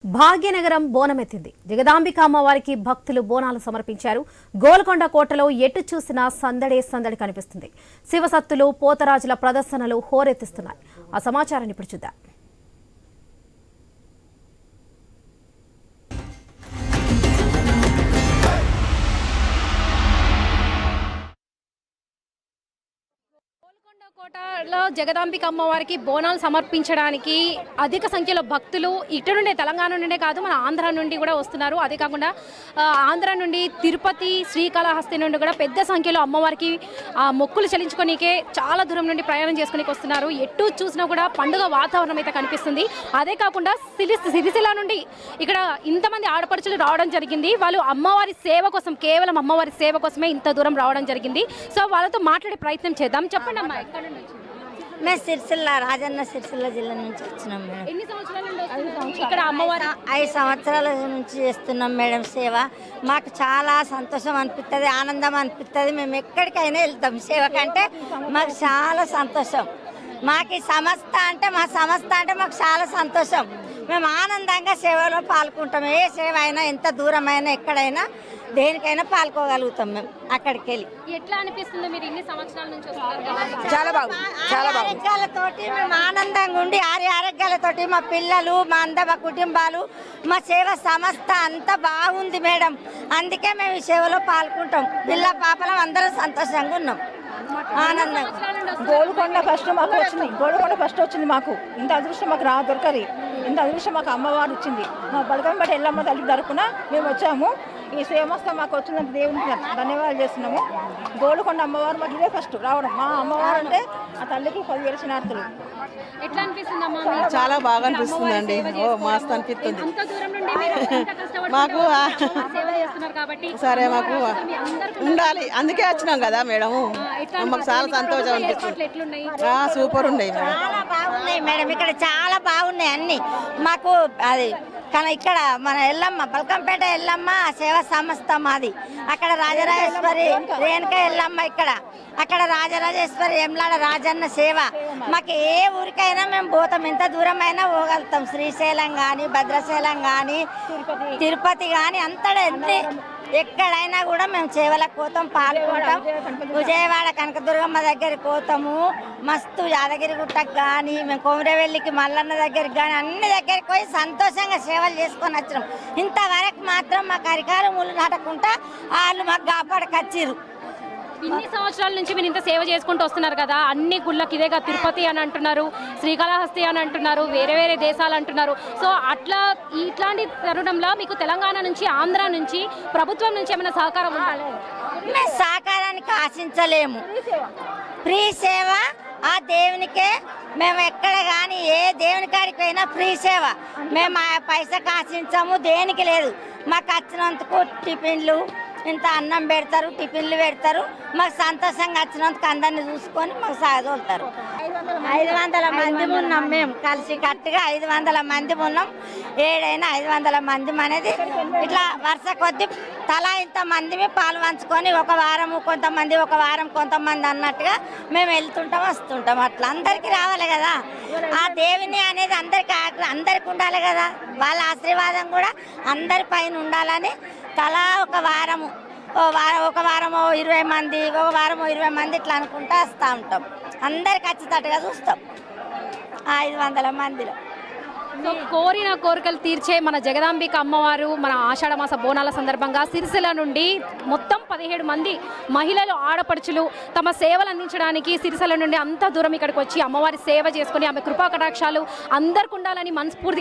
భాగ్యనగరం బోనమెత్తింది. జగదాంబిక అమ్మవారికి భక్తులు బోనాలు సమర్పించారు. గోల్కొండ కోటలో ఎటు చూసినా సందడే సందడి కనిపిస్తుంది. శివసత్తులు, పోతరాజుల ప్రదర్శనలు హోరెత్తిస్తున్నాయి. ఆ సమాచారాన్ని ఇప్పుడు చూద్దాం. కోటలో జగదాంబిక అమ్మవారికి బోనాలు సమర్పించడానికి అధిక సంఖ్యలో భక్తులు ఇటు నుండే, తెలంగాణ నుండే కాదు, మన ఆంధ్ర నుండి కూడా వస్తున్నారు. అదే కాకుండా ఆంధ్ర నుండి తిరుపతి, శ్రీకాళహస్తి నుండి కూడా పెద్ద సంఖ్యలో అమ్మవారికి మొక్కులు చెల్లించుకోనికే చాలా దూరం నుండి ప్రయాణం చేసుకునికి వస్తున్నారు. ఎటు చూసినా కూడా పండుగ వాతావరణం అయితే కనిపిస్తుంది. అదే కాకుండా సిరిసిల్ల నుండి ఇక్కడ ఇంతమంది ఆడపడుచులు రావడం జరిగింది. వాళ్ళు అమ్మవారి సేవ కోసం, కేవలం అమ్మవారి సేవ కోసమే ఇంత దూరం రావడం జరిగింది. సో వాళ్ళతో మాట్లాడే ప్రయత్నం చేద్దాం. చెప్పండి అమ్మా, ఎక్కడ నుండి? మేము సిరిసిల్ల, రాజన్న సిరిసిల్ల జిల్లా నుంచి వచ్చినాం మేడం. ఎన్ని సంవత్సరాల నుండి ఇక్కడ అమ్మవారి? 5 సంవత్సరాల నుంచి చేస్తున్నాం మేడం సేవ. మాకు చాలా సంతోషం అనిపిస్తుంది, ఆనందం అనిపిస్తుంది. మేము ఎక్కడికైనా వెళ్తాం సేవ కంటే. మాకు చాలా సంతోషం. మాకు ఈ సంస్థ అంటే మాకు చాలా సంతోషం. మేము ఆనందంగా సేవలో పాల్గొంటాం. ఏ సేవ అయినా, ఎంత దూరమైనా, ఎక్కడైనా, దేనికైనా పాల్గొగలుగుతాం. మేము అక్కడికి వెళ్ళి. ఎట్లా అనిపిస్తుంది? మీరు ఇన్ని సంవత్సరాల నుంచి వస్తున్నారు కదా. చాలా బాగుంది. ఆరోగ్యాలతోటి మేము ఆనందంగా ఉండి, ఆరోగ్యాలతోటి మా పిల్లలు, మా కుటుంబాలు, మా సేవ సంస్థ అంతా బాగుంది మేడం. అందుకే మేము ఈ సేవలో పాల్గొంటాం. పిల్ల పాపలం అందరం సంతోషంగా ఉన్నాం, ఆనందం. గోల్కొండ ఫస్ట్ మాకు వచ్చింది. గోల్కొండ ఫస్ట్ వచ్చింది మాకు. ఇంత అదృష్టం మాకు దొరకది. ఇంత అదృష్టం మాకు అమ్మవారు వచ్చింది. మా బలకంపేట ఎల్లమ్మ తల్లి తరపున మేము వచ్చాము. ఈ సేమస్త మాకు వచ్చినందుకు దేవునికి ధన్యవాదాలు చేస్తున్నాము. గోల్కొండ అమ్మవారు మాకు ఇదే ఫస్ట్ రావడం. మా అమ్మవారు అంటే ఆ తల్లికి 10 ఏళ్ళ చిన్నార్తులు. ఎట్లా అనిపిస్తుంది అమ్మా? చాలా బాగా అనిపిస్తుంది అండి. మస్తు అనిపిస్తుంది మాకు. సరే, మాకు ఉండాలి, అందుకే వచ్చినాం కదా మేడం. మాకు చాలా సంతోషం అనిపిస్తుంది. సూపర్ ఉన్నాయి మేడం. చాలా బాగున్నాయి మేడం. ఇక్కడ చాలా బాగున్నాయి అన్ని. మాకు అది కానీ ఇక్కడ మన ఎల్లమ్మ, బల్కంపేట ఎల్లమ్మ సేవా సంస్థ మాది. అక్కడ రాజరాజేశ్వరి రేణుక ఎల్లమ్మ, అక్కడ రాజరాజేశ్వరి ఎమ్లాడ రాజన్న సేవ. మాకు ఏ ఊరికైనా మేము పోతాం, ఎంత దూరమైనా పోగలుగుతాం. శ్రీశైలం కానీ, భద్రాచలం కానీ, తిరుపతి కానీ, అంతటా ఎక్కడైనా కూడా మేము సేవలకు పోతాం, పాల్గొంటాం. విజయవాడ కనకదుర్గమ్మ దగ్గరికి పోతాము, మస్తు యాదగిరి గుట్టకు కానీ, మేము కొమరవెల్లికి మల్లన్న దగ్గరికి కానీ, అన్ని దగ్గరికి పోయి సంతోషంగా సేవలు చేసుకొని వచ్చినాం. ఇంతవరకు మాత్రం మాకు అరికాలు ముళ్ళు నాటకుండా వాళ్ళు మాకు కాపాడకొచ్చిర్రు. ఇన్ని సంవత్సరాల నుంచి మీరు ఇంత సేవ చేసుకుంటూ వస్తున్నారు కదా. అన్ని గుళ్ళకి ఇదేగా, తిరుపతి అని అంటున్నారు, శ్రీకాళహస్తి అని అంటున్నారు, వేరే వేరే దేశాలు అంటున్నారు. సో అట్లా ఇట్లాంటి తరుణంలో మీకు తెలంగాణ నుంచి, ఆంధ్ర నుంచి, ప్రభుత్వం నుంచి ఏమైనా సహకారం ఉండాలి? మేము సహకారానికి ఆశించలేము. ఫ్రీ సేవ ఆ దేవునికే. మేము ఎక్కడ కానీ ఏ దేవుని కాడికి పోయినా ఫ్రీ సేవ. మేము ఆ పైసకు ఆశించము, దేనికి లేదు. మాకు వచ్చినందుకు టిఫిన్లు, ఇంత అన్నం పెడతారు, టిఫిన్లు పెడతారు. మాకు సంతోషంగా వచ్చినందుకు అందరిని చూసుకొని మాకు సాగదోలుతారు. 500 మంది ఉన్నాం మేము కలిసి కట్టుగా. 500 మంది ఉన్నాం. ఏడైనా 500 మంది అనేది ఇట్లా వరుస కొద్ది తలా ఇంత మంది పాలు పంచుకొని ఒక వారం కొంతమంది, ఒక వారం కొంతమంది అన్నట్టుగా మేము వెళ్తుంటాం, వస్తుంటాం. అట్లా అందరికీ రావాలి కదా. ఆ దేవుని అనేది అందరికి ఉండాలి కదా. వాళ్ళ ఆశీర్వాదం కూడా అందరి పైన ఉండాలని తలా ఒక వారము 20 మంది, ఒక వారము 20 మంది ఇట్లా అనుకుంటా వస్తూ ఉంటాం. అందరికి వచ్చేటట్టుగా చూస్తాం 500 మందిలో. సో కోరిన కోరికలు తీర్చే మన జగదాంబిక అమ్మవారు మన ఆషాఢ మాస బోనాల సందర్భంగా సిరిసిల్ల నుండి మొత్తం 17 మంది మహిళలు, ఆడపడుచులు తమ సేవలు అందించడానికి సిరిసిల్ల నుండి అంత దూరం ఇక్కడికి వచ్చి అమ్మవారి సేవ చేసుకుని ఆమె కృపా కటాక్షాలు అందరికి ఉండాలని మనస్ఫూర్తిగా